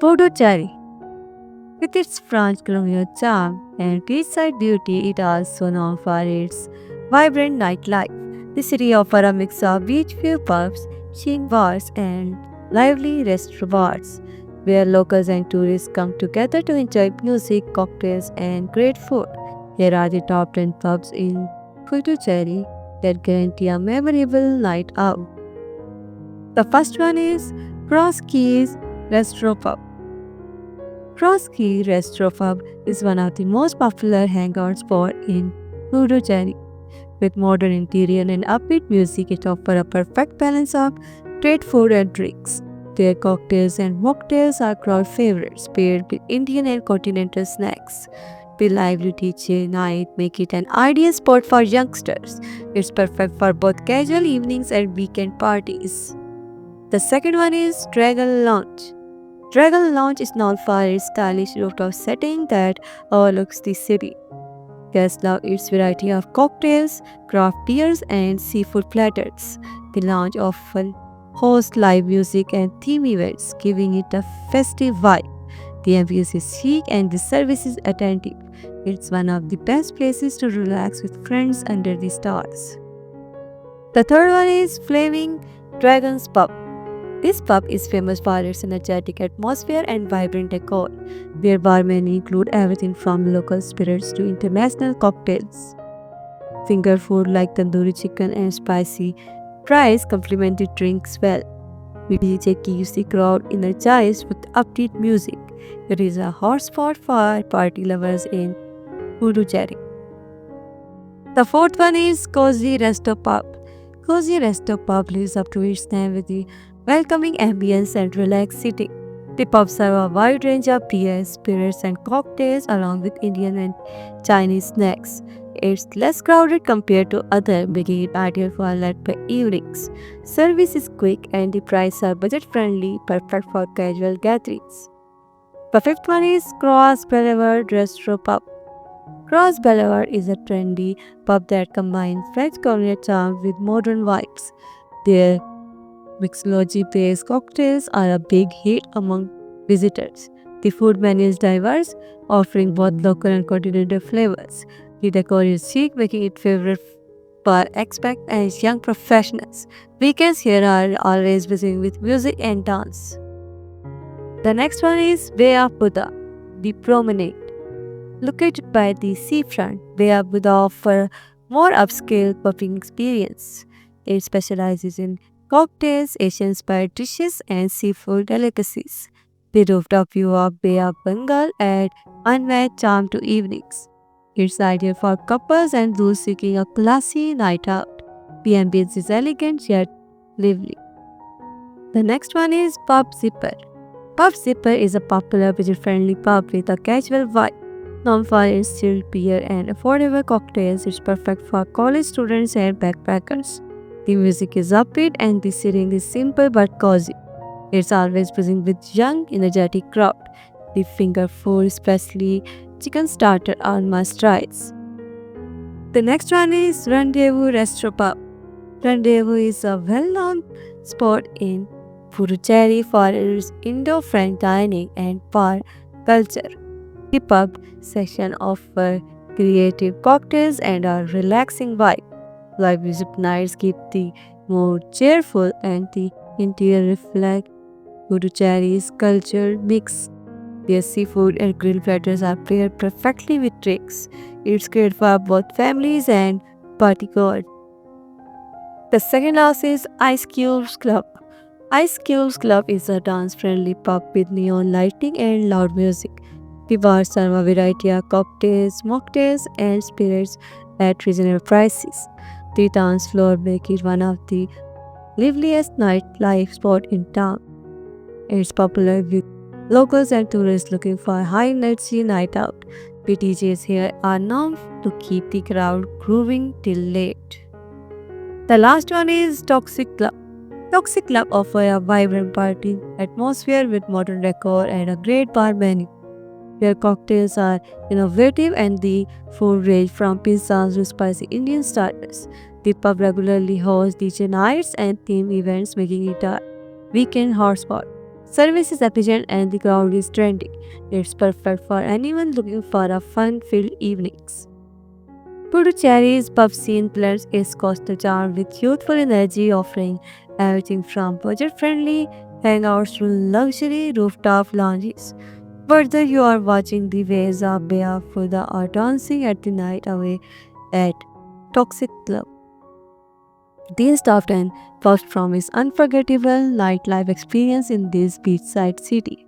Puducherry. With its French colonial charm and beachside beauty, it is also known for its vibrant nightlife. The city offers a mix of beach-view pubs, chic bars, and lively restaurants, where locals and tourists come together to enjoy music, cocktails, and great food. Here are the top 10 pubs in Puducherry that guarantee a memorable night out. The first one is Cross Keys Restaurant Pub. Cross Key Restro Pub is one of the most popular hangout spots in Puducherry. With modern interior and upbeat music, it offers a perfect balance of great food and drinks. Their cocktails and mocktails are crowd favorites, paired with Indian and continental snacks. The lively DJ night make it an ideal spot for youngsters. It's perfect for both casual evenings and weekend parties. The second one is Dragon Lounge. Dragon Lounge is known for its stylish rooftop setting that overlooks the city. Guests love its variety of cocktails, craft beers, and seafood platters. The lounge often hosts live music and theme events, giving it a festive vibe. The ambience is chic and the service is attentive. It's one of the best places to relax with friends under the stars. The third one is Flaming Dragon's Pub. This pub is famous for its energetic atmosphere and vibrant decor, where barmen include everything from local spirits to international cocktails. Finger food like tandoori chicken and spicy fries complement the drinks well. The DJ keeps the crowd energized with upbeat music. It is a hotspot for party lovers in Puducherry. The fourth one is Cozy Resto Pub. Cozy Resto Pub lives up to its name with the welcoming ambience and relaxed seating. The pub serve a wide range of beers, spirits, and cocktails along with Indian and Chinese snacks. It's less crowded compared to other, making it ideal for late evenings. Service is quick and the prices are budget-friendly, perfect for casual gatherings. The fifth one is Cross Boulevard Restaurant Pub. Cross Boulevard is a trendy pub that combines French colonial charm with modern vibes. Their mixology-based cocktails are a big hit among visitors. The food menu is diverse, offering both local and continental flavors. The decor is chic, making it favorite for expats and young professionals. Weekends here are always busy with music and dance. The next one is Bay of Buddha, the Promenade. Located by the seafront, Bay of Buddha offers more upscale pubbing experience. It specializes in cocktails, Asian-inspired dishes, and seafood delicacies. The rooftop view of Bay of Bengal adds unmatched charm to evenings. It's ideal for couples and those seeking a classy night out. The ambience is elegant yet lively. The next one is Pub Zipper. Pub Zipper is a popular budget-friendly pub with a casual vibe. Known for its chilled beer and affordable cocktails, it's perfect for college students and backpackers. The music is upbeat and the seating is simple but cozy. It's always buzzing with young, energetic crowd. The finger food, especially chicken starter, are must-tries. The next one is Rendezvous Restaurant Pub. Rendezvous is a well-known spot in Puducherry for its Indo-French dining and bar culture. The pub section offers creative cocktails and a relaxing vibe. Live music nights keep the mood cheerful and the interior reflect Puducherry's culture mix. Their seafood and grilled platters are paired perfectly with drinks. It's great for both families and partygoers. The second house is Ice Cubes Club. Ice Cubes Club is a dance-friendly pub with neon lighting and loud music. The bars serve a variety of cocktails, mocktails, and spirits at reasonable prices. The dance floor makes it one of the liveliest nightlife spots in town. It's popular with locals and tourists looking for a high-energy night out. The DJs here are known to keep the crowd grooving till late. The last one is Toxic Club. Toxic Club offers a vibrant party atmosphere with modern decor and a great bar menu. Their cocktails are innovative and the food range from pizzas to spicy Indian starters. The pub regularly hosts DJ nights and theme events, making it a weekend hotspot. Service is efficient and the crowd is trendy. It's perfect for anyone looking for a fun-filled evenings. Puducherry's pub scene blends East Coastal charm with youthful energy, offering everything from budget-friendly hangouts to luxury rooftop lounges. Whether you are watching the waves of Barracuda or dancing at the night away at Toxic Club, these top 10 pubs promise unforgettable nightlife experience in this beachside city.